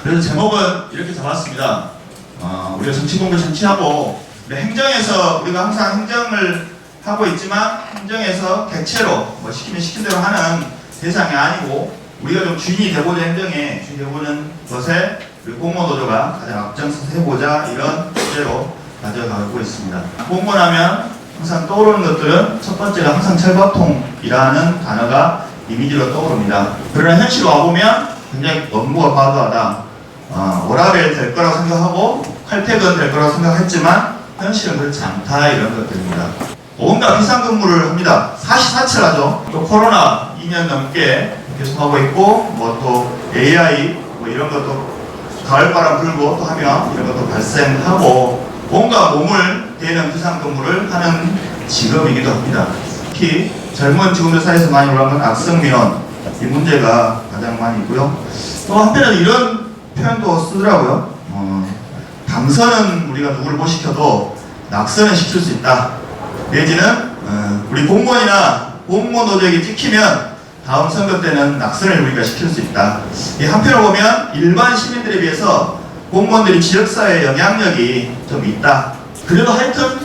그래서 제목은 이렇게 잡았습니다. 우리가 정치 공부 정치하고 행정에서 우리가 항상 행정을 하고 있지만 행정에서 대체로 뭐 시키면 시킨 대로 하는 대상이 아니고 우리가 좀 주인이 되보는 행정에 주인이 되보는 것에 우리 공무원 노조가 가장 앞장서서 해보자 이런 주제로 가져가고 있습니다. 공무원하면 항상 떠오르는 것들은 첫 번째가 항상 철밥통이라는 단어가 이미지로 떠오릅니다. 그러나 현실 와보면 굉장히 업무가 과도하다. 워라밸 될 거라고 생각하고 칼퇴근 될 거라고 생각했지만 현실은 그렇지 않다 이런 것들입니다. 온갖 비상근무를 합니다. 사시사철하죠. 또 코로나 2년 넘게 계속하고 있고 뭐 또 AI 뭐 이런 것도 가을바람 불고 또 하면 이런 것도 발생하고 온갖 몸을 대는 비상근무를 하는 직업이기도 합니다. 특히 젊은 직원들 사이에서 많이 올라오는 악성민원 이 문제가 가장 많이 있고요. 또 한편에는 이런 표현도 쓰더라고요. 당선은 우리가 누구를 못 시켜도 낙선은 시킬 수 있다. 내지는 우리 공무원이나 공무원 노조에게 찍히면 다음 선거 때는 낙선을 우리가 시킬 수 있다. 한편으로 보면 일반 시민들에 비해서 공무원들이 지역사회에 영향력이 좀 있다. 그래도 하여튼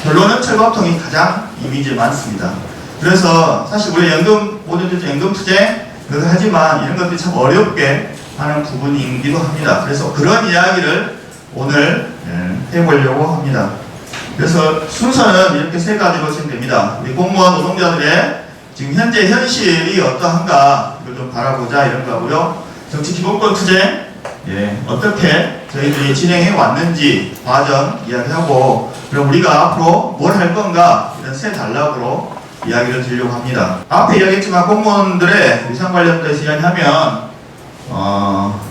결론은 철밥통이 가장 이미지에 많습니다. 그래서 사실 우리 연금투쟁 하지만 이런 것들이 참 어렵게 하는 부분이기도 합니다. 그래서 그런 이야기를 오늘 해보려고 합니다. 그래서 순서는 이렇게 세 가지로 진행됩니다. 우리 공무원 노동자들의 지금 현재 현실이 어떠한가 이걸 좀 바라보자 이런 거고요. 정치 기본권 투쟁 어떻게 저희들이 진행해 왔는지 과정 이야기하고 그럼 우리가 앞으로 뭘 할 건가 이런 세 단락으로 이야기를 드리려고 합니다. 앞에 이야기했지만 공무원들의 위상 관련돼서 이야기하면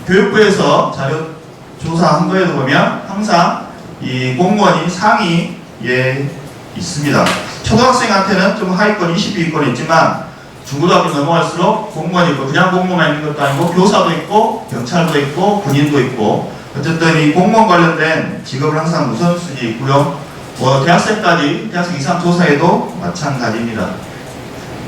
교육부에서 자료 조사한 거에도 보면 항상 이 공무원이 상위에 있습니다. 초등학생한테는 좀 하위권 20위권 있지만 중고등학교 넘어갈수록 공무원이 있고 그냥 공무원만 있는 것도 아니고 교사도 있고 경찰도 있고 군인도 있고 어쨌든 이 공무원 관련된 직업을 항상 우선순위에 있고요. 대학생 이상 조사에도 마찬가지입니다.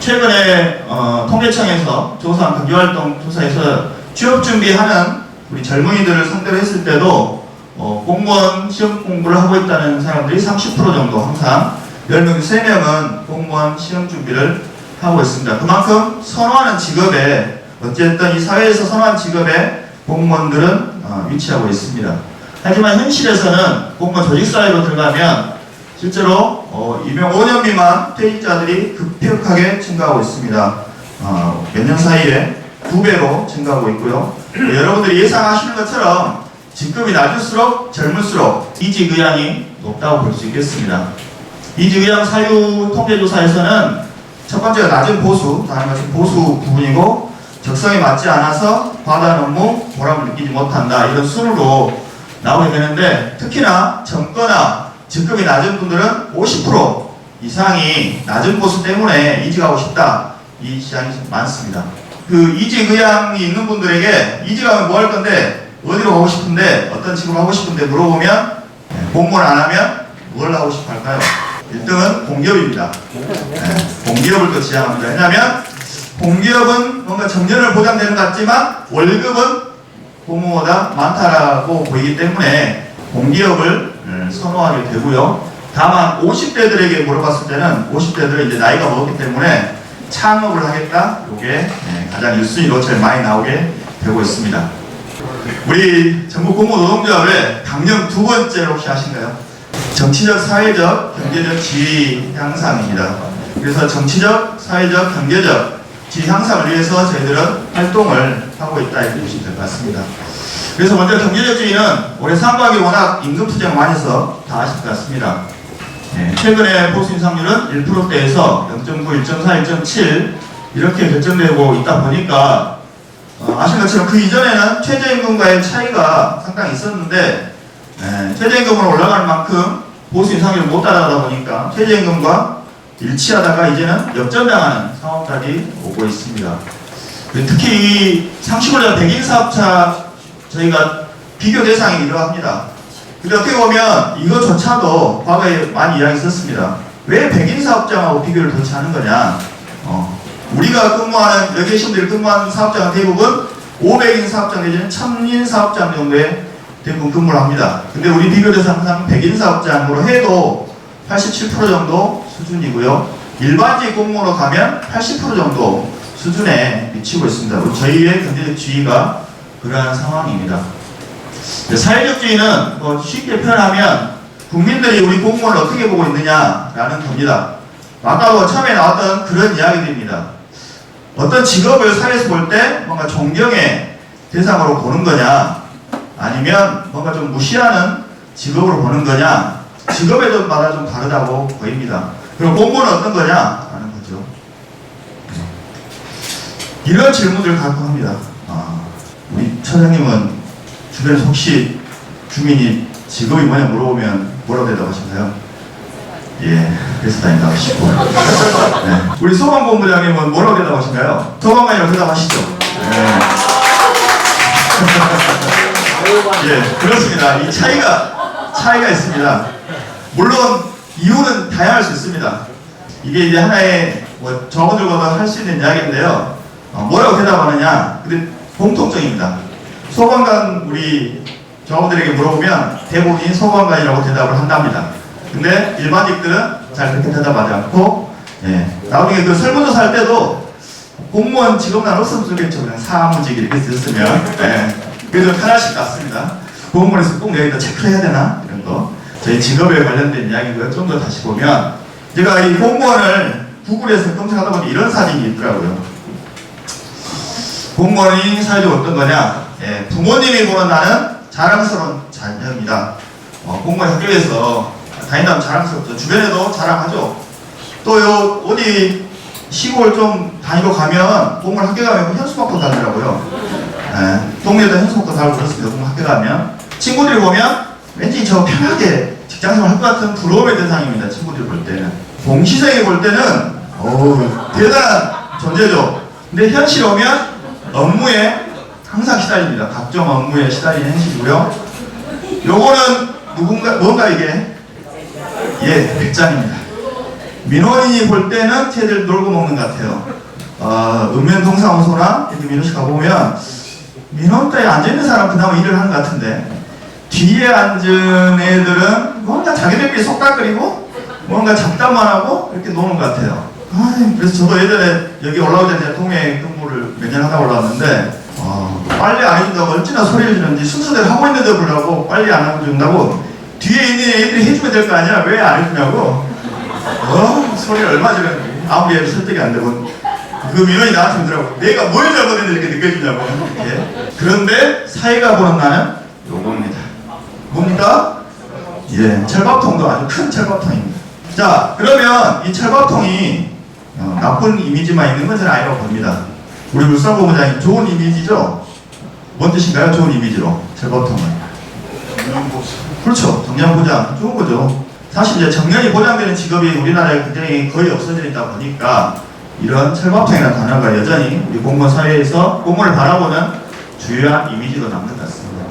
최근에 통계청에서 조사한 경제활동 조사에서 취업 준비하는 우리 젊은이들을 상대로 했을 때도 공무원 시험 공부를 하고 있다는 사람들이 30% 정도 항상 10명 중 3명은 공무원 시험 준비를 하고 있습니다. 그만큼 선호하는 직업에 어쨌든 이 사회에서 선호하는 직업에 공무원들은 위치하고 있습니다. 하지만 현실에서는 공무원 조직사회로 들어가면 실제로 임용 5년 미만 퇴직자들이 급격하게 증가하고 있습니다. 몇 년 사이에 2배로 증가하고 있고요. 여러분들이 예상하시는 것처럼 직급이 낮을수록 젊을수록 이직의향이 높다고 볼 수 있겠습니다. 이직의향 사유 통계조사에서는 첫 번째가 낮은 보수, 다른 것은 보수 부분이고 적성에 맞지 않아서 과다한 업무, 보람을 느끼지 못한다 이런 순으로 나오게 되는데 특히나 젊거나 직급이 낮은 분들은 50% 이상이 낮은 보수 때문에 이직하고 싶다 이 시장이 많습니다. 그 이직 의향이 있는 분들에게 이직하면 뭐 할 건데 어디로 가고 싶은데 어떤 직업을 하고 싶은데 물어보면 공무원 안 하면 뭘 하고 싶어 할까요? 1등은 공기업입니다. 공기업을 또 지향합니다. 왜냐하면 공기업은 뭔가 정년을 보장되는 것 같지만 월급은 공무원보다 많다라고 보이기 때문에 공기업을 선호하게 되고요. 다만 50대들에게 물어봤을 때는 50대들은 이제 나이가 먹었기 때문에 창업을 하겠다. 이게 가장 1순위로 제일 많이 나오게 되고 있습니다. 우리 전국 공무원 노동조합의 강령 두 번째로 혹시 아신가요? 정치적, 사회적, 경제적 지위 향상입니다. 그래서 정치적, 사회적, 경제적 지위 향상을 위해서 저희들은 활동을 하고 있다 이렇게 보시면 될 것 같습니다. 그래서 먼저 경제적 지위는 올해 상반기 워낙 임금투쟁 많이 해서 다 아실 것 같습니다. 최근에 보수 인상률은 1%대에서 0.9, 1.4, 1.7 이렇게 결정되고 있다 보니까 아시는 것처럼 그 이전에는 최저임금과의 차이가 상당히 있었는데 최저임금으로 올라가는 만큼 보수 인상률을 못 따라가다 보니까 최저임금과 일치하다가 이제는 역전당하는 상황까지 오고 있습니다. 특히 이 상시고령 백인 사업자 저희가 비교 대상이기도 합니다. 근데 어떻게 보면 이거조차도 과거에 많이 이야기했었습니다. 왜 백인 사업장하고 비교를 도대체 하는 거냐? 우리가 근무하는 여기 계신 분들이 근무하는 사업장은 대부분 500인 사업장 내지는 1000인 사업장 정도에 대부분 근무를 합니다. 근데 우리 비교돼서 항상 100인 사업장으로 해도 87% 정도 수준이고요. 일반직 공무원으로 가면 80% 정도 수준에 미치고 있습니다. 저희의 경제적 지위가 그러한 상황입니다. 사회적 지위는 뭐 쉽게 표현하면 국민들이 우리 공무원을 어떻게 보고 있느냐라는 겁니다. 아까도 처음에 나왔던 그런 이야기들입니다. 어떤 직업을 사회에서 볼 때 뭔가 존경의 대상으로 보는 거냐, 아니면 뭔가 좀 무시하는 직업으로 보는 거냐, 직업에 마다 좀 다르다고 보입니다. 그럼 공무원은 어떤 거냐라는 거죠. 이런 질문들을 가끔 합니다. 우리 차장님은 주변에서 혹시 주민이 직업이 뭐냐 물어보면 뭐라고 대답하신가요? 예, 회사 다닌다고 하시고. 네. 우리 소방본부장님은 뭐라고 대답하신가요? 소방관이라고 대답하시죠? 네. 예, 그렇습니다. 이 차이가 있습니다. 물론 이유는 다양할 수 있습니다. 이게 이제 하나의 저분들과도 할 수 있는 이야기인데요. 뭐라고 대답하느냐? 근데 공통점입니다. 소방관 우리 저분들에게 물어보면 대부분이 소방관이라고 대답을 한답니다. 근데 일반직들은 잘 그렇게 대답하지 않고, 나중에 그 설문조사 할 때도 공무원 직업란 없으면 좋겠죠. 그냥 사무직 이렇게 썼으면. 그래서 편하실 것 같습니다. 공무원에서 꼭 여기다 체크를 해야 되나? 이런 거. 저희 직업에 관련된 이야기고요. 좀 더 다시 보면, 제가 이 공무원을 구글에서 검색하다 보니 이런 사진이 있더라고요. 공무원이 사회적으로 어떤 거냐? 부모님이 보는 나는 자랑스러운 자녀입니다. 공무원 학교에서 다닌다면 자랑스럽죠. 주변에도 자랑하죠. 또 어디 시골 좀 다니고 가면 공무원 학교 가면 현수막도 달더라고요. 동네에도 현수막도 달고 그렇습니다. 공무원 학교 가면 친구들이 보면 왠지 저 편하게 직장생활 할 것 같은 부러움의 대상입니다. 친구들이 볼 때는. 공시생이 볼 때는 대단한 존재죠. 근데 현실 오면 업무에 항상 시달립니다. 각종 업무에 시달리는 행실이고요. 요거는 뭔가 이게 백장입니다. 민원인이 볼 때는 쟤들 놀고 먹는 것 같아요. 읍면동사무소나 이렇게 민원실 가보면 민원대에 앉아있는 사람 그나마 일을 하는 것 같은데 뒤에 앉은 애들은 뭔가 자기들끼리 속닥거리고 뭔가 잡담만 하고 이렇게 노는 것 같아요. 그래서 저도 예전에 여기 올라올 때 동해 근무를 몇 년 하다 올라왔는데 빨리 안 해준다고 어찌나 소리를 지르는지 순서대로 하고 있는데 불구하고 빨리 안 해준다고 뒤에 있는 애들이 해주면 될 거 아니야? 왜 안 해주냐고 소리를 얼마 지르는지 아무리 해도 설득이 안 되고 그 민원이 나한테 오더라고. 내가 뭘 잘못했는데 이렇게 느껴지냐고. 그런데 사회가 보는 나는 요겁니다. 뭡니까? 철밥통도 아주 큰 철밥통입니다. 자, 그러면 이 철밥통이 나쁜 이미지만 있는 건 저는 아니라고 봅니다. 우리 울산고문장님 좋은 이미지죠? 뭔 뜻인가요? 좋은 이미지로 철밥통은. 그렇죠. 정년보장 좋은 거죠. 사실 이제 정년이 보장되는 직업이 우리나라에 굉장히 거의 없어져 있다 보니까 이런 철밥통이라는 단어가 여전히 우리 공무원 사회에서 공무원을 바라보는 주요한 이미지로 남는 것 같습니다.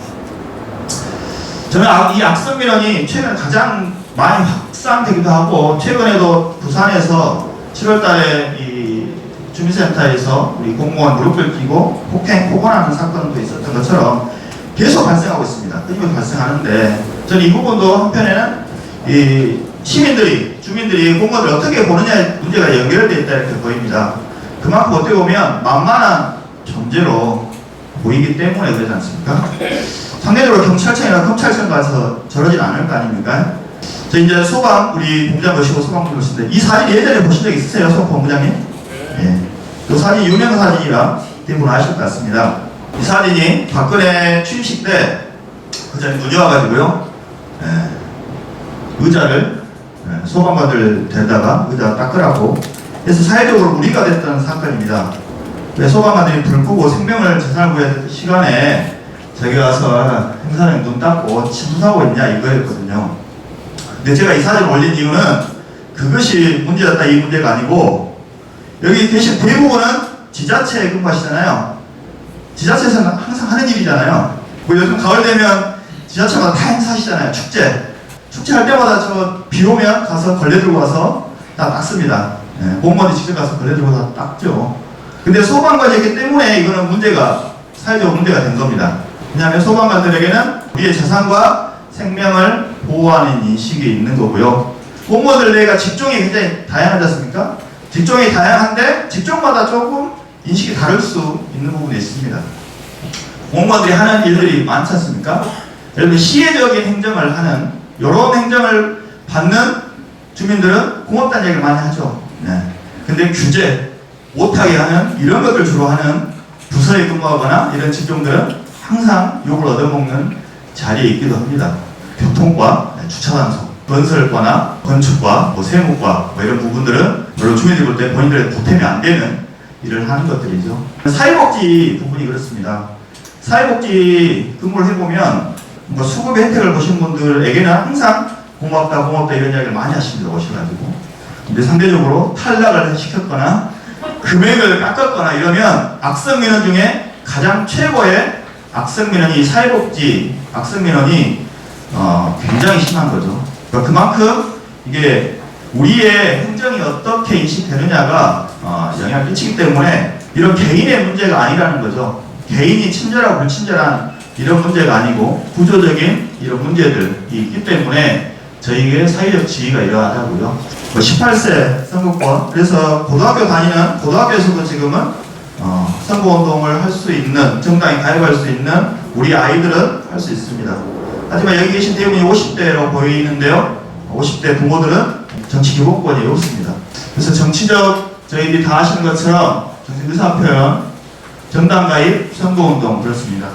저는 이 악성 민원이 최근 가장 많이 확산되기도 하고 최근에도 부산에서 7월달에 이 주민센터에서 우리 공무원 무릎을 끼고 폭언하는 사건도 있었던 것처럼 계속 발생하고 있습니다. 끊임없이 발생하는데 저는 이 부분도 한편에는 이 시민들이, 주민들이 공무원을 어떻게 보느냐의 문제가 연결되어 있다 이렇게 보입니다. 그만큼 어떻게 보면 만만한 존재로 보이기 때문에 그러지 않습니까? 상대적으로 경찰청이나 검찰청 가서 저러진 않을 거 아닙니까? 저 이제 소방 우리 본부장 모시고 소방부 모시는데 이 사진 예전에 보신 적 있으세요? 소방 본부장님? 이 사진이 유명 사진이라 대부분 아실 것 같습니다. 이 사진이 박근혜 취임식 때 그 전에 눈이 와가지고요. 의자를 소방관들 데려다가 의자 닦으라고 해서 사회적으로 무리가 됐던 사건입니다. 소방관들이 불 끄고 생명을 재산을 구해야 될 시간에 저기 와서 행사장 눈 닦고 침수하고 있냐 이거였거든요. 근데 제가 이 사진을 올린 이유는 그것이 문제였다 이 문제가 아니고 여기 계신 대부분은 지자체에 근무하시잖아요. 지자체에서는 항상 하는 일이잖아요. 뭐 요즘 가을 되면 지자체마다 다 행사하시잖아요. 축제할 때마다 저 비 오면 가서 걸레 들고 와서 다 닦습니다. 공무원이 직접 가서 걸레 들고 다 닦죠. 근데 소방관이기 때문에 이거는 문제가 사회적 문제가 된 겁니다. 왜냐하면 소방관들에게는 우리의 재산과 생명을 보호하는 인식이 있는 거고요. 공무원들 내가 직종이 굉장히 다양하지 않습니까? 직종이 다양한데 직종마다 조금 인식이 다를 수 있는 부분이 있습니다. 공무원들이 하는 일들이 많지 않습니까? 예를 들면 시혜적인 행정을 하는 이런 행정을 받는 주민들은 고맙다는 얘기를 많이 하죠. 네. 근데 규제 못하게 하는 이런 것들 주로 하는 부서에 근무하거나 이런 직종들은 항상 욕을 얻어먹는 자리에 있기도 합니다. 교통과 주차장소, 건설과나 건축과 세무과 이런 부분들은 별로 주민들이 볼 때 본인들의 보탬이 안 되는 일을 하는 것들이죠. 사회복지 부분이 그렇습니다. 사회복지 근무를 해보면 수급의 혜택을 보신 분들에게는 항상 고맙다 이런 이야기를 많이 하십니다. 오셔가지고. 근데 상대적으로 탈락을 시켰거나 금액을 깎았거나 이러면 악성민원 중에 가장 최고의 악성민원이 사회복지 악성민원이 굉장히 심한 거죠. 그만큼 이게 우리의 행정이 어떻게 인식되느냐가 영향을 끼치기 때문에 이런 개인의 문제가 아니라는 거죠. 개인이 친절하고 불친절한 이런 문제가 아니고 구조적인 이런 문제들이 있기 때문에 저희에게 사회적 지위가 이러하다고요. 18세 선거권, 그래서 고등학교 다니는 고등학교에서도 지금은 선거운동을 할 수 있는, 정당에 가입할 수 있는 우리 아이들은 할 수 있습니다. 하지만 여기 계신 대부분이 50대로 보이는데요. 50대 부모들은 정치 기본권이 없습니다. 그래서 정치적 저희들이 다 하시는 것처럼 정치 의사표현, 정당 가입, 선거운동 그렇습니다.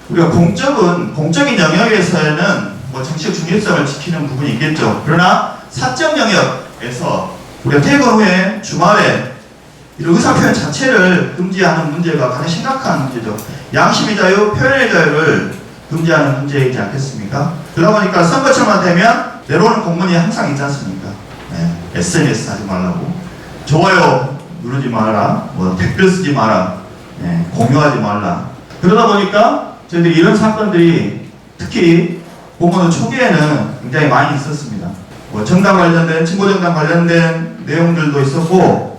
우리가 공적인 영역에서는 정치적 중립성을 지키는 부분이 있겠죠. 그러나 사적 영역에서 우리가 퇴근 후에 주말에 이런 의사표현 자체를 금지하는 문제가 가장 심각한 문제죠. 양심의 자유, 표현의 자유를 금지하는 문제이지 않겠습니까? 그러다 보니까 선거철만 되면 내려오는 공문이 항상 있지 않습니까? 네, SNS 하지 말라고, 좋아요 누르지 마라, 댓글 쓰지 마라, 네, 공유하지 말라. 그러다 보니까 저희들이 이런 사건들이 특히 공무원 초기에는 굉장히 많이 있었습니다. 정당 관련된, 진보정당 관련된 내용들도 있었고,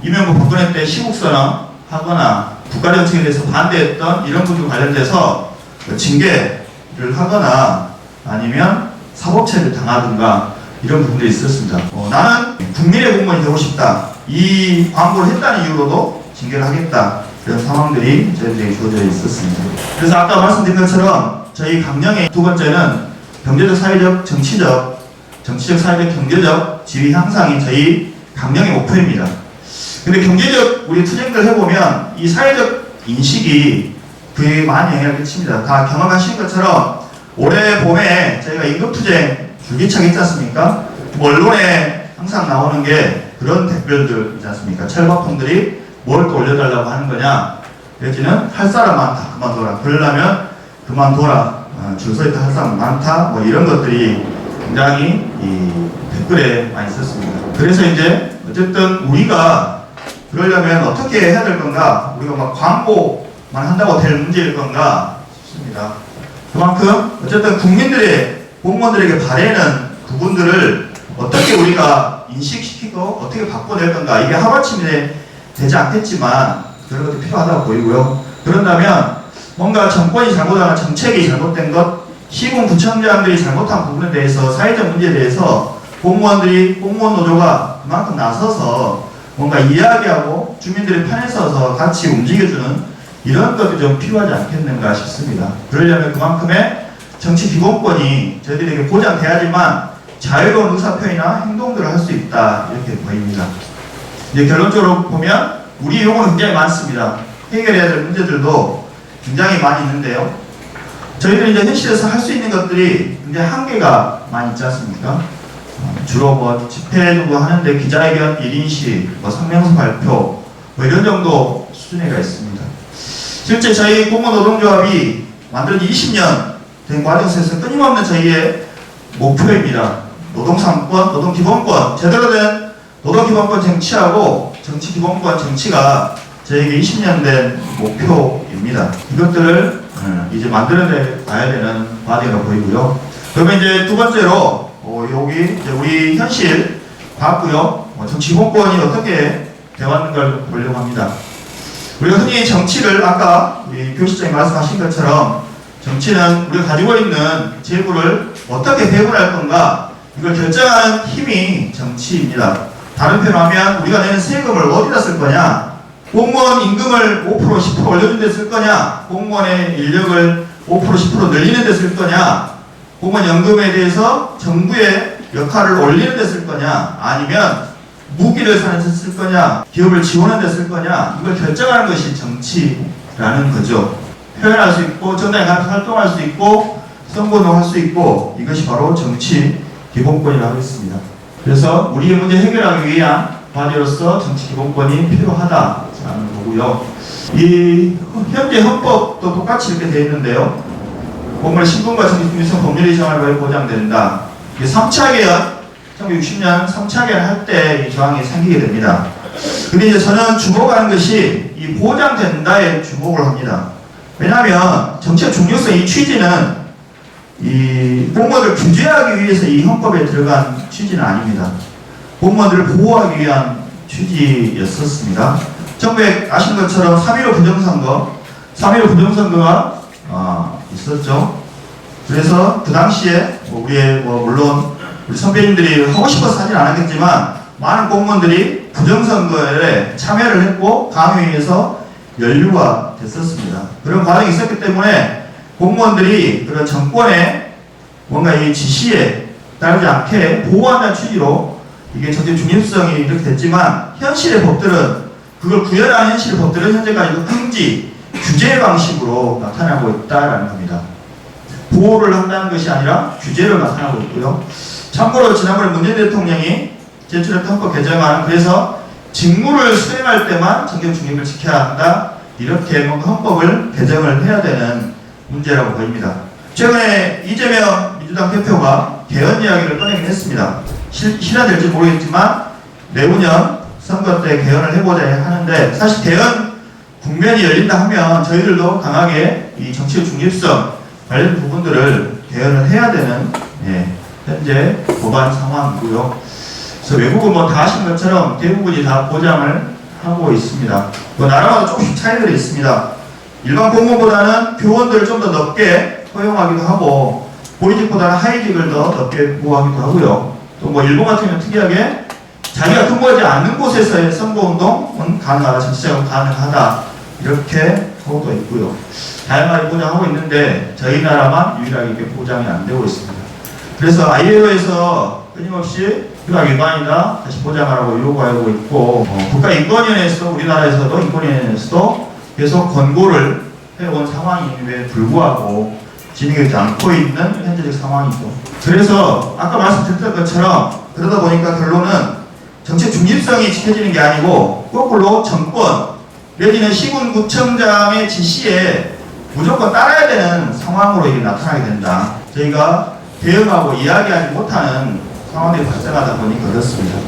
이명박 박근혜 때 시국선언 하거나 국가정책에 대해서 반대했던 이런 분들 관련돼서 징계를 하거나 아니면 사법체를 당하든가 이런 부분들이 있었습니다. 나는 국민의 공무원이 되고 싶다, 이 광고를 했다는 이유로도 징계를 하겠다, 이런 상황들이 저희들에게 주어져 있었습니다. 그래서 아까 말씀드린 것처럼 저희 강령의 두 번째는 경제적, 사회적, 정치적, 사회적, 경제적 지위 향상이 저희 강령의 목표입니다. 근데 경제적 우리 투쟁들 해보면 이 사회적 인식이 그에 많이 영향을 끼칩니다. 다 경험하신 것처럼 올해 봄에 저희가 임금투쟁 줄기차게 있지 않습니까? 언론에 항상 나오는 게 그런 댓글들 있지 않습니까? 철밥통들이 뭘 또 올려달라고 하는 거냐? 내지는 할 사람 많다, 그만둬라. 그러려면 그만둬라. 줄 서 있다 할 사람 많다. 이런 것들이 굉장히 이 댓글에 많이 있었습니다. 그래서 이제 어쨌든 우리가 그러려면 어떻게 해야 될 건가? 우리가 막 광고만 한다고 될 문제일 건가 싶습니다. 그만큼 어쨌든 국민들의, 공무원들에게 바라는 부분들을 어떻게 우리가 인식시키고 어떻게 바꿔낼 건가? 이게 하루아침에 되지 않겠지만 그런 것도 필요하다고 보이고요. 그런다면 뭔가 정권이 잘못하거나 정책이 잘못된 것, 시군구청장들이 잘못한 부분에 대해서, 사회적 문제에 대해서 공무원들이, 공무원 노조가 그만큼 나서서 뭔가 이야기하고 주민들의 편에 서서 같이 움직여주는 이런 것도 좀 필요하지 않겠는가 싶습니다. 그러려면 그만큼의 정치 기본권이 저희들에게 보장돼야지만 자유로운 의사표현이나 행동들을 할 수 있다, 이렇게 보입니다. 이제 결론적으로 보면 우리 요구는 굉장히 많습니다. 해결해야 될 문제들도 굉장히 많이 있는데요. 저희들이 이제 현실에서 할 수 있는 것들이 굉장히 한계가 많이 있지 않습니까? 주로 집회 정도 하는데 기자회견 1인시, 성명서 발표, 이런 정도 수준에가 있습니다. 실제 저희 공무원 노동조합이 만든 지 20년 된 과정에서 끊임없는 저희의 목표입니다. 노동상권, 노동기본권, 제대로 된 노동기본권 쟁취하고 정치기본권 정치가 저에게 20년 된 목표입니다. 이것들을 이제 만드는 데 가야 되는 과제가 보이고요. 그러면 이제 두 번째로 여기 이제 우리 현실 봤고요. 정치기본권이 어떻게 되었는가를 보려고 합니다. 우리가 흔히 정치를 아까 우리 교수장이 말씀하신 것처럼 정치는 우리가 가지고 있는 재물을 어떻게 배분할 건가 이걸 결정하는 힘이 정치입니다. 다른 표현하면 우리가 내는 세금을 어디다 쓸 거냐, 공무원 임금을 5% 10% 올려준 데 쓸 거냐, 공무원의 인력을 5% 10% 늘리는 데 쓸 거냐, 공무원 연금에 대해서 정부의 역할을 올리는 데 쓸 거냐, 아니면 무기를 사는 데 쓸 거냐, 기업을 지원하는 데 쓸 거냐, 이걸 결정하는 것이 정치라는 거죠. 표현할 수 있고 정당에 가서 활동할 수 있고 선거운동할 수 있고 이것이 바로 정치 기본권이라고 했습니다. 그래서 우리의 문제 해결하기 위한 과제로서 정치 기본권이 필요하다라는 거고요. 이 현재 헌법도 똑같이 이렇게 되어 있는데요. 공무원 신분과 정치중립성 법률의 정화를 보장된다. 이게 3차 개헌, 1960년 3차 개헌 할 때 이 조항이 생기게 됩니다. 근데 이제 저는 주목하는 것이 이 보장된다에 주목을 합니다. 왜냐하면 정치의 중요성 이 취지는 이 공무원을 규제하기 위해서 이 헌법에 들어간 취지는 아닙니다. 공무원들을 보호하기 위한 취지였었습니다. 1900 아시는 것처럼 3.15 부정선거, 3.15 부정선거가 있었죠. 그래서 그 당시에 물론 우리 선배님들이 하고 싶어서 하진 않았겠지만 많은 공무원들이 부정선거에 참여를 했고 강요해서 연루가 됐었습니다. 그런 과정이 있었기 때문에 공무원들이 그런 정권의 뭔가 이 지시에 따르지 않게 보호한다는 취지로 이게 정치 중립성이 이렇게 됐지만 현실의 법들은 그걸 구현한 현실의 법들은 현재까지도 금지, 규제 방식으로 나타나고 있다라는 겁니다. 보호를 한다는 것이 아니라 규제를 나타나고 있고요. 참고로 지난번에 문재인 대통령이 제출했던 헌법 개정안 그래서 직무를 수행할 때만 정경 중립을 지켜야 한다 이렇게 뭔가 헌법을 개정을 해야 되는 문제라고 보입니다. 최근에 이재명 민주당 대표가 개헌 이야기를 꺼내긴 했습니다. 실현될지 모르겠지만 내후년 선거 때 개헌을 해보자 하는데 사실 개헌 국면이 열린다 하면 저희들도 강하게 이 정치의 중립성 관련 부분들을 개헌을 해야 되는 현재 법안 상황이고요. 그래서 외국은 뭐 다 아시는 것처럼 대부분이 다 보장을 하고 있습니다. 뭐 나라마다 조금씩 차이들이 있습니다. 일반 공무원보다는 교원들을 좀 더 넓게 허용하기도 하고 고위직보다는 하위직을 더 넓게 보호하기도 하고요. 또 뭐 일본 같은 경우는 특이하게 자기가 근무하지 않는 곳에서의 선거운동은 가능하다, 정치자금은 가능하다 이렇게 하고도 있고요. 다양하게 보장하고 있는데 저희 나라만 유일하게 이렇게 보장이 안 되고 있습니다. 그래서 ILO에서 끊임없이 휴학 위반이다 다시 보장하라고 요구하고 있고 국가인권위원회에서 우리나라에서도 인권위원회에서도 계속 권고를 해온 상황임에 불구하고 진행되지 않고 있는 현재적 상황이죠. 그래서 아까 말씀드렸던 것처럼 그러다 보니까 결론은 정치 중립성이 지켜지는 게 아니고 거꾸로 정권 내지는 시군구청장의 지시에 무조건 따라야 되는 상황으로 이게 나타나게 된다. 저희가 대응하고 이야기하지 못하는 상황들이 발생하다 보니 그렇습니다.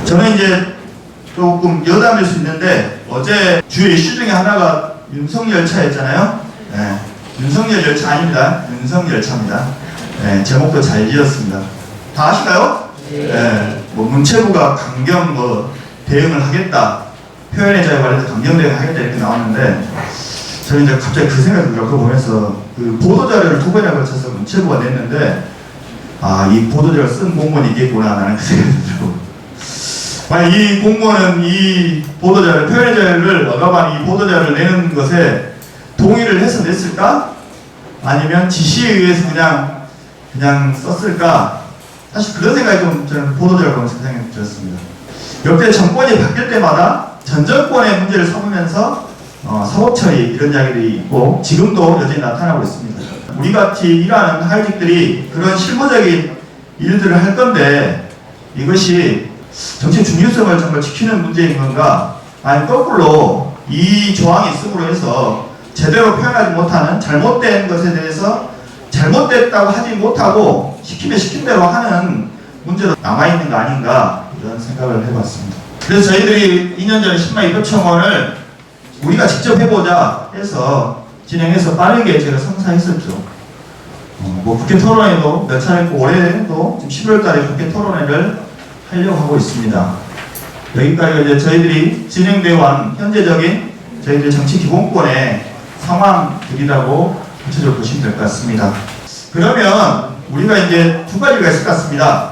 저는 이제 조금 여담일 수 있는데 어제 주요 이슈 중에 하나가 윤석열차였잖아요. 네, 윤석열 열차 아닙니다. 윤석열차입니다. 네, 제목도 잘 지었습니다. 다 아시나요? 네, 뭐 문체부가 강경 대응을 하겠다. 표현의 자유에 관해서 강경 대응을 하겠다 이렇게 나왔는데 저는 이제 갑자기 그 생각이 들어. 그거 보면서 그 보도자료를 2번이나 걸쳐서 문체부가 냈는데 이 보도자료를 쓴 공무원이 있겠구나 라는 그 생각이 들더라고요. 만약 이 공무원은 이 보도자료, 표현의 자유를 억압한 이 보도자료를 내는 것에 동의를 해서 냈을까? 아니면 지시에 의해서 그냥 썼을까? 사실 그런 생각이 좀 저는 보도자료를 보면서 그 생각이 들었습니다. 역대 정권이 바뀔 때마다 전 정권의 문제를 삼으면서 사법처리 이런 이야기들이 있고 지금도 여전히 나타나고 있습니다. 우리같이 일하는 하위직들이 그런 실무적인 일들을 할 건데 이것이 정치 중립성을 정말 지키는 문제인 건가? 아니면 거꾸로 이 조항이 있음으로 해서 제대로 표현하지 못하는 잘못된 것에 대해서 잘못됐다고 하지 못하고 시키면 시킨 대로 하는 문제로 남아있는 거 아닌가 이런 생각을 해봤습니다. 그래서 저희들이 2년 전에 신마 입법청원을 우리가 직접 해보자 해서 진행해서 빠르게 제가 성사했었죠. 국회 토론회도 몇 차례 했고 올해도 지금 11월 달에 국회 토론회를 하려고 하고 있습니다. 여기까지가 이제 저희들이 진행되어 온 현재적인 저희들 정치 기본권의 상황들이라고 구체적으로 보시면 될 것 같습니다. 그러면 우리가 이제 두 가지가 있을 것 같습니다.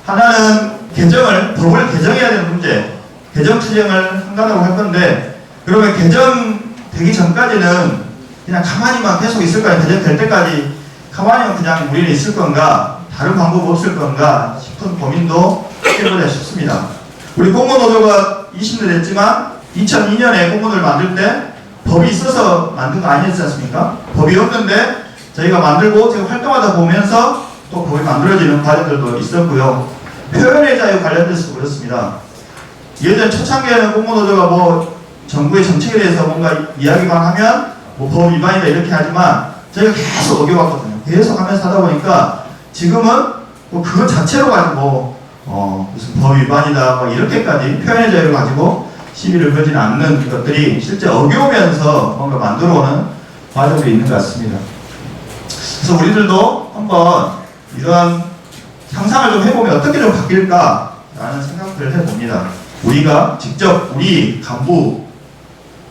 하나는 법을 개정해야 되는 문제, 개정 투쟁을 한다고 할 건데, 그러면 개정되기 전까지는 그냥 가만히만 계속 있을 거야. 개정될 때까지 가만히만 그냥 우리는 있을 건가, 다른 방법 없을 건가 싶은 고민도 해보자 싶습니다. 우리 공무노조가 20년 됐지만 2002년에 공무노를 만들 때 법이 있어서 만든 거 아니었지 않습니까? 법이 없는데 저희가 만들고 제가 활동하다 보면서 또 법이 만들어지는 과정들도 있었고요. 표현의 자유 관련돼서 그렇습니다. 예전 초창기에는 공무노조가 뭐 정부의 정책에 대해서 뭔가 이야기만 하면 뭐 법 위반이다 이렇게 하지만 저희가 계속 어겨왔거든요. 계속 하면서 하다 보니까 지금은 뭐 그것 자체로 가지고 무슨 법 위반이다 뭐 이렇게까지 표현의 자유를 가지고 시비를 걸지는 않는 것들이 실제 어겨우면서 뭔가 만들어오는 과정이 있는 것 같습니다. 그래서 우리들도 한번 이런 상상을 좀 해보면 어떻게 좀 바뀔까라는 생각들을 해봅니다. 우리가 직접 우리 간부,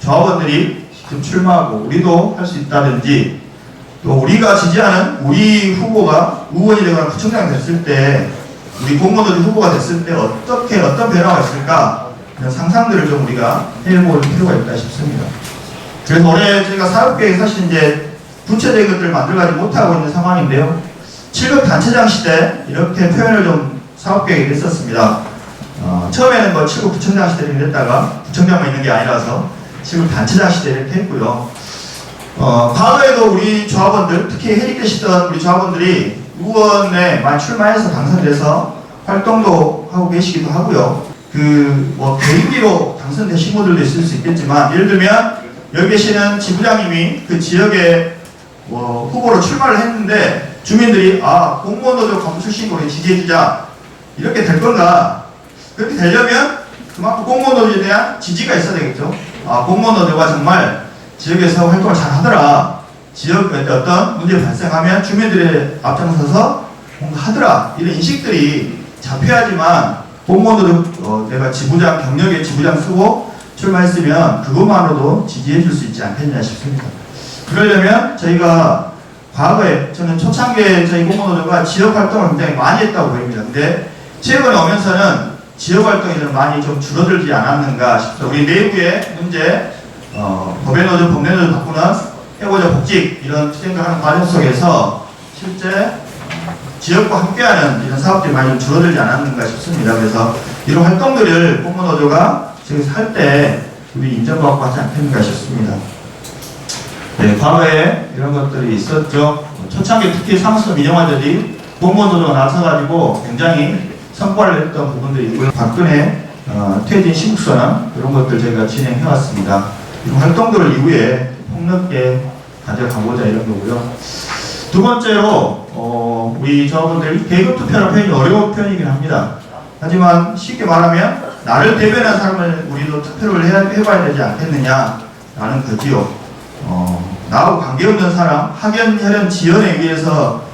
조합원들이 직접 출마하고 우리도 할 수 있다든지, 또 우리가 지지하는 우리 후보가 의원이 되거나 구청장이 됐을 때, 우리 공무원들이 후보가 됐을 때 어떤 변화가 있을까, 그런 상상들을 좀 우리가 해볼 필요가 있다 싶습니다. 그래서 올해 저희가 사업계획 사실 이제 구체적인 것들을 만들어가지 못하고 있는 상황인데요. 7급 단체장 시대 이렇게 표현을 좀 사업계획에 했었습니다. 처음에는 뭐 7급 구청장 시대를 했다가 구청장만 있는 게 아니라서 7급 단체장 시대 이렇게 했고요. 과거에도 우리 조합원들, 특히 해직되시던 우리 조합원들이 의원에 많이 출마해서 당선돼서 활동도 하고 계시기도 하고요. 뭐 개인기로 당선되신 분들도 있을 수 있겠지만, 예를 들면 여기 계시는 지부장님이 그 지역에 뭐 후보로 출마를 했는데 주민들이 공무원노조 간부 출신으로 우리 지지해주자 이렇게 될 건가? 그렇게 되려면 그만큼 공무원노조에 대한 지지가 있어야 되겠죠. 공무원노조가 정말 지역에서 활동을 잘 하더라, 지역에 어떤 문제 발생하면 주민들의 앞장서서 뭔가 하더라, 이런 인식들이 잡혀야지만 공무원노조 내가 지부장, 경력에 지부장 쓰고 출마했으면 그것만으로도 지지해 줄 수 있지 않겠냐 싶습니다. 그러려면 저희가 과거에, 저는 초창기에 저희 공무노조가 지역 활동을 굉장히 많이 했다고 보입니다. 근데 최근에 오면서는 지역 활동이 좀 많이 좀 줄어들지 않았는가 싶습니다. 우리 내부의 문제, 법외노조, 법내노조 바꾸는 해고자 복직 이런 투쟁을 하는 과정 속에서 실제 지역과 함께하는 이런 사업들이 많이 좀 줄어들지 않았는가 싶습니다. 그래서 이런 활동들을 공무노조가 저기서 할 때 우리 인정받고 하지 않겠는가 싶습니다. 네, 과거에 이런 것들이 있었죠. 초창기 특히 상수 민영화들이 공무원노조가 나서가지고 굉장히 성과를 냈던 부분들이 있고요. 박근혜 퇴진 시국선언 이런 것들 저희가 진행해왔습니다. 이런 활동들을 이후에 폭넓게 가져가보자 이런 거고요. 두 번째로 우리 조합원들이 계급 투표라는 표현이 어려운 표현이긴 합니다. 하지만 쉽게 말하면 나를 대변한 사람을 우리도 투표를 해봐야 되지 않겠느냐라는 거지요. 나하고 관계없는 사람, 학연, 혈연, 지연에 의해서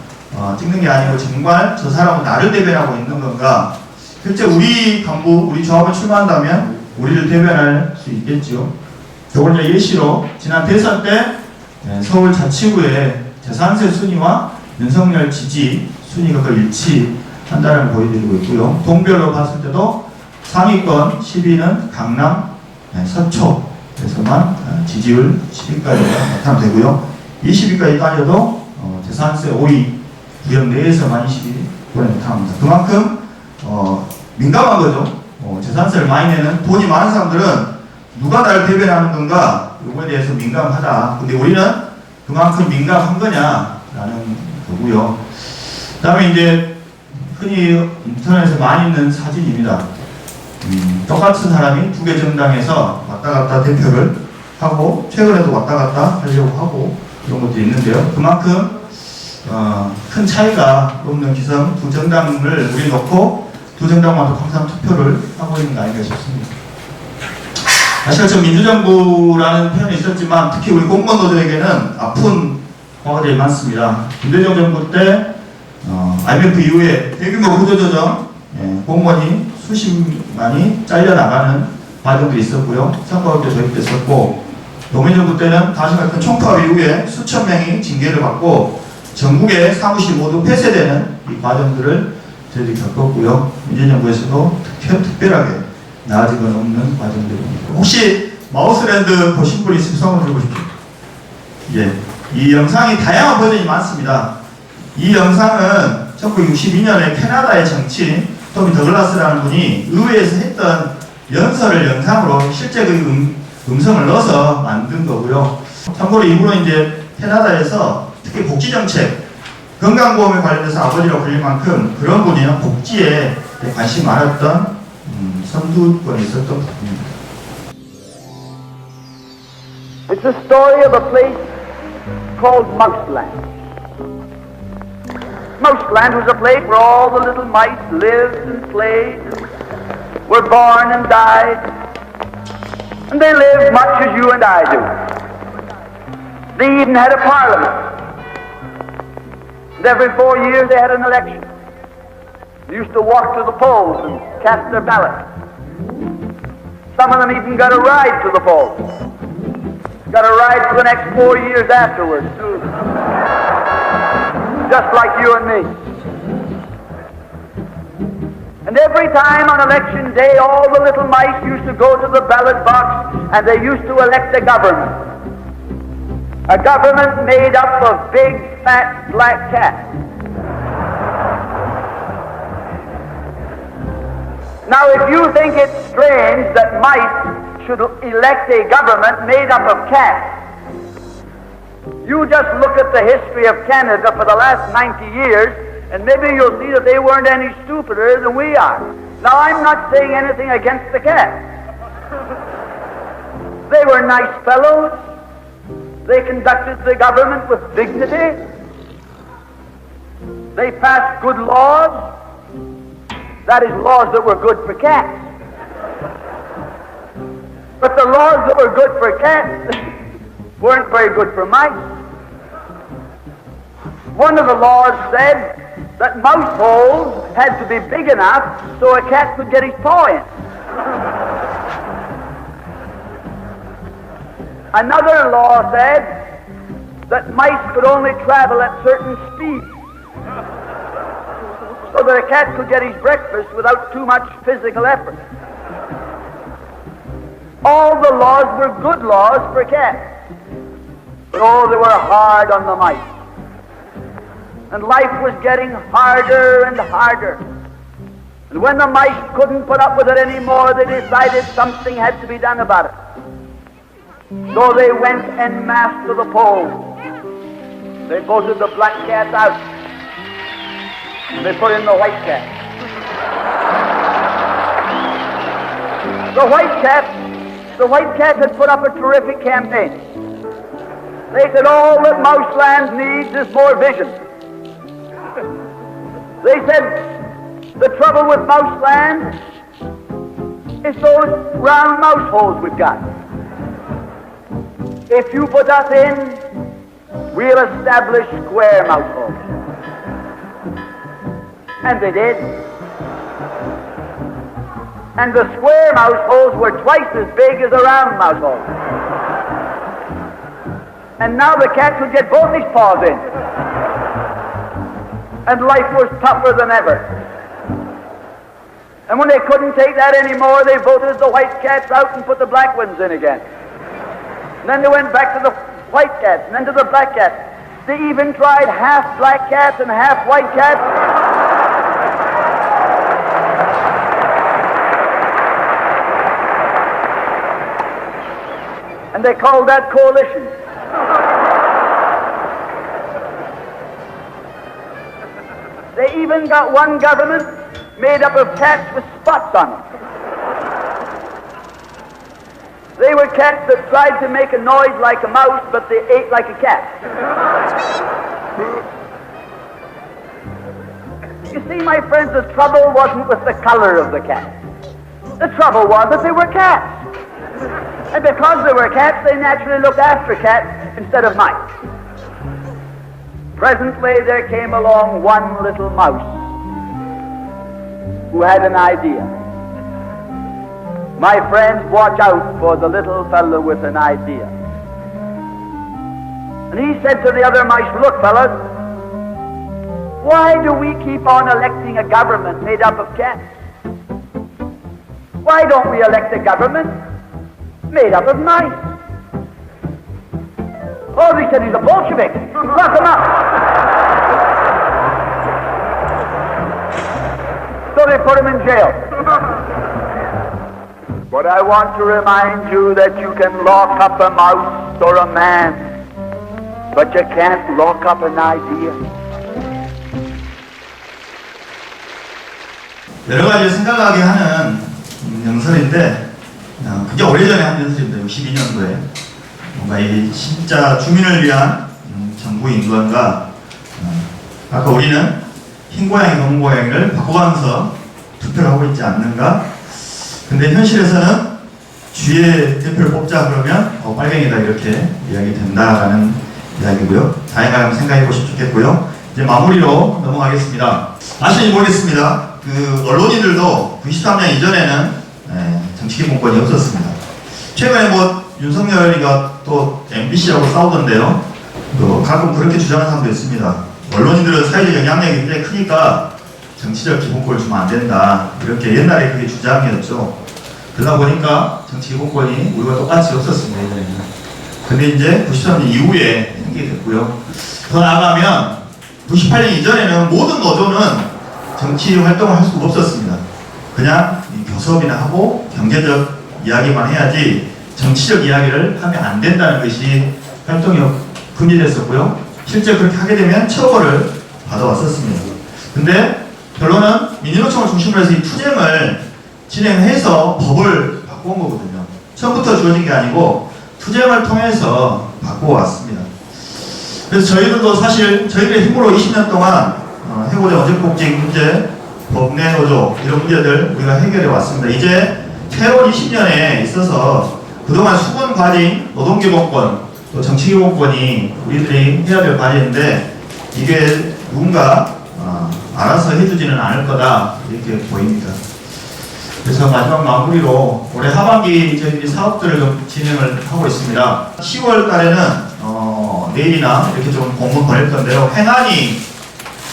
찍는 게 아니고 정말 저 사람은 나를 대변하고 있는 건가? 실제 우리 간부, 우리 조합을 출마한다면 우리를 대변할 수 있겠지요. 저걸 이제 예시로 지난 대선 때 서울자치구의 재산세 순위와 윤석열 지지 순위가 거의 일치한다는 보여드리고 있고요. 동별로 봤을 때도 상위권 10위는 강남, 서초에서만 지지율 10위까지 나타나면 되고요. 20위까지 따져도 재산세 5위 구역 내에서만 20위권에 나타납니다. 그만큼 민감한 거죠. 재산세를 많이 내는 돈이 많은 사람들은 누가 나를 대변하는 건가, 이거에 대해서 민감하다. 근데 우리는 그만큼 민감한 거냐라는 거고요. 그 다음에 이제 흔히 인터넷에 많이 있는 사진입니다. 똑같은 사람이 두 개 정당에서 왔다 갔다 대표를 하고, 최근에도 왔다 갔다 하려고 하고, 이런 것도 있는데요. 그만큼 큰 차이가 없는 기성 두 정당을 우리 놓고 두 정당만도 항상 투표를 하고 있는 거 아닌가 싶습니다. 아시겠지만 민주정부라는 표현이 있었지만 특히 우리 공무원노조에게는 아픈 과거들이 많습니다. 김대중 정부 때 IMF 이후에 대규모 구조조정, 공무원이 수십만이 잘려나가는 과정도 있었고요. 선거법도 도입됐었고, 노무현 정부 때는 다시마 큰 총파업 이후에 수천 명이 징계를 받고 전국의 사무실 모두 폐쇄되는 이 과정들을 저희들이 겪었고요. 문재인 정부에서도 특별하게 나아지고 없는 과정들입니다. 혹시 마우스랜드 보신 분 있으면 손을 들어보십시오. 예, 이 영상이 다양한 버전이 많습니다. 이 영상은 1962년에 캐나다의 정치인 토미 더글라스라는 분이 의회에서 했던 연설을 영상으로 실제 그 음성을 넣어서 만든 거고요. 참고로 이분은 이제 캐나다에서 특히 복지정책, 건강보험에 관련해서 아버지라고 불릴 만큼 그런 분이요. 복지에 관심이 많았던 선두권에 있었던 분입니다. It's the story of a place called Mouseland. Mouseland was a place where all the little mice lived and played, were born and died, and they lived much as you and I do. They even had a parliament. And every 4 years they had an election. They used to walk to the polls and cast their ballot. Some of them even got a ride to the polls. Got a ride for the next 4 years afterwards, too. Just like you and me. And every time on election day, all the little mice used to go to the ballot box and they used to elect a government. A government made up of big, fat, black cats. Now, if you think it's strange that mice should elect a government made up of cats, you just look at the history of Canada for the last 90 years, and maybe you'll see that they weren't any stupider than we are. Now, I'm not saying anything against the cats. They were nice fellows. They conducted the government with dignity. They passed good laws. That is, laws that were good for cats. But the laws that were good for cats weren't very good for mice. One of the laws said that mouse holes had to be big enough so a cat could get his paw in. Another law said that mice could only travel at certain speeds so that a cat could get his breakfast without too much physical effort. All the laws were good laws for cats, but oh, they were hard on the mice. And life was getting harder and harder. And when the mice couldn't put up with it anymore, they decided something had to be done about it. So they went en masse to the polls. They voted the black cats out. And they put in the white cat. The white cat had put up a terrific campaign. They said all that Mouseland needs is more vision. They said the trouble with Mouseland is those round mouse holes we've got. If you put us in, we'll establish square mouse holes. And they did. And the square mouse holes were twice as big as the round mouse holes. And now the cat could get both his paws in. And life was tougher than ever. And when they couldn't take that anymore, they voted the white cats out and put the black ones in again. And then they went back to the white cats, and then to the black cats. They even tried half black cats and half white cats. And they called that coalition. They even got one government made up of cats with spots on them. They were cats that tried to make a noise like a mouse, but they ate like a cat. You see, my friends, the trouble wasn't with the color of the cat. The trouble was that they were cats. And because they were cats, they naturally looked after cats instead of mice. Presently, there came along one little mouse who had an idea. My friends, watch out for the little fellow with an idea. And he said to the other mice, look, fellas, why do we keep on electing a government made up of cats? Why don't we elect a government made up of mice? Oh, they said he's a Bolshevik. Lock him up. So they put him in jail. But I want to remind you that you can lock up a mouse or a man, but you can't lock up an idea. 여러 가지 생각하게 하는 연설인데 그게 오래전에 한 연설입니다. 62년도에 뭔가 이 진짜 주민을 위한 정부 인권과 아까 우리는 흰 고양이, 검은 고양이를 바꿔가면서 투표를 하고 있지 않는가? 근데 현실에서는 주의 대표를 뽑자 그러면 빨갱이다 이렇게 이야기 된다라는 이야기고요. 다양하게 생각해 보시면 좋겠고요. 이제 마무리로 넘어가겠습니다. 아시는지 모르겠습니다. 그 언론인들도 93년 이전에는 정치기본권이 없었습니다. 최근에 뭐 윤석열이가 또 MBC하고 싸우던데요. 또 가끔 그렇게 주장하는 사람도 있습니다. 언론인들은 사회적 영향력이 굉장히 크니까 정치적 기본권을 주면 안 된다. 이렇게 옛날에 그게 주장이었죠. 그러다 보니까 정치기본권이 우리가 똑같이 없었습니다. 예전에는. 근데 이제 93년 이후에 생기게 됐고요. 더 나아가면 98년 이전에는 모든 노조는 정치 활동을 할 수가 없었습니다. 그냥 교섭이나 하고 경제적 이야기만 해야지 정치적 이야기를 하면 안 된다는 것이 활동이 금지됐었고요. 실제 그렇게 하게 되면 처벌을 받아왔었습니다. 근데 결론은 민주노총을 중심으로 해서 이 투쟁을 진행해서 법을 바꿔온 거거든요. 처음부터 주어진 게 아니고 투쟁을 통해서 바꿔왔습니다. 그래서 저희들도 사실 저희들의 힘으로 20년 동안 해고자 어적복지 문제, 법내 노조 이런 문제들 우리가 해결해 왔습니다. 이제 새로운 20년에 있어서 그동안 수군 과제인 노동기본권 또 정치기본권이 우리들이 해야 될 과제인데 이게 누군가 알아서 해주지는 않을 거다 이렇게 보입니다. 그래서 마지막 마무리로 올해 하반기 저희들이 사업들을 좀 진행을 하고 있습니다. 10월 달에는 내일이나 이렇게 좀 공문 보낼 건데요. 행안위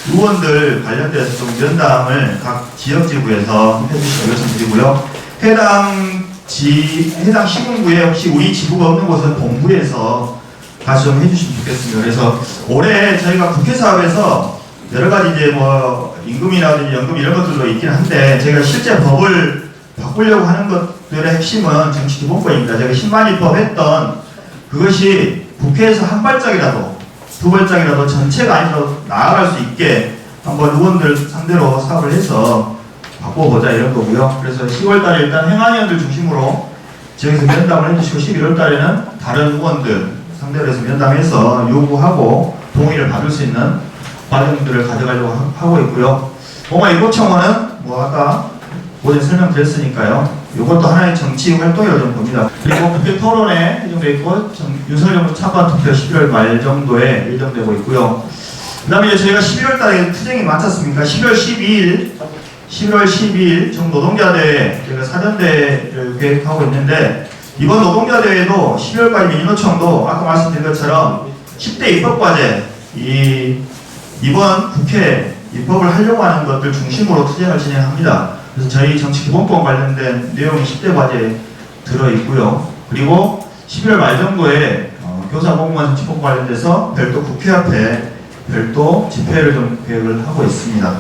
의원들 관련돼서 좀 면담을 각 지역지구에서 해주시면 요청드리고요. 해당 시군구에 혹시 우리 지부가 없는 곳은 본부에서 다시 좀 해주시면 좋겠습니다. 그래서 올해 저희가 국회 사업에서 여러 가지 이제 뭐 임금이라든지 연금 이런 것들도 있긴 한데 제가 실제 법을 바꾸려고 하는 것들의 핵심은 정치기본권입니다. 제가 10만 입법 했던 그것이 국회에서 한 발짝이라도 두 발짝이라도 전체가 아니라도 나아갈 수 있게 한번 의원들 상대로 사업을 해서 바꿔보자 이런 거고요. 그래서 10월 달에 일단 행안위원들 중심으로 지역에서 면담을 해주시고 11월 달에는 다른 의원들 상대로 해서 면담해서 요구하고 동의를 받을 수 있는 과정들을 가져가려고 하고 있고요. 봉화일보청원은 뭐 아까 어제 설명드렸으니까요. 이것도 하나의 정치 활동이라고 좀 봅니다. 그리고 국회 토론회 예정되어 있고 윤석열 정부 차관 투표 11월 말 정도에 예정되고 있고요. 그 다음에 이제 저희가 11월 달에 투쟁이 많지 않습니까? 11월 12일 중 노동자대회 저희가 사전대회를 계획하고 있는데 이번 노동자대회도 12월까지 민주노총도 아까 말씀드린 것처럼 10대 입법과제 이번 국회 입법을 하려고 하는 것들 중심으로 투쟁을 진행합니다. 그래서 저희 정치기본권 관련된 내용이 10대 과제에 들어있고요. 그리고 11월 말 정도에 교사 공무원 정치법 관련돼서 별도 국회 앞에 별도 집회를 좀 계획을 하고 있습니다.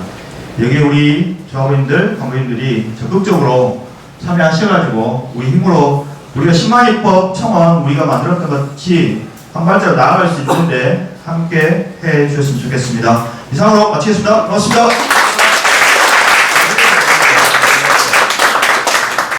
여기 우리 조합원들, 간부인들이 적극적으로 참여하셔가지고 우리 힘으로 우리가 10만 입법 청원 우리가 만들었던 것 같이 한 발자국 나아갈 수 있는데 함께 해 주셨으면 좋겠습니다. 이상으로 마치겠습니다. 고맙습니다.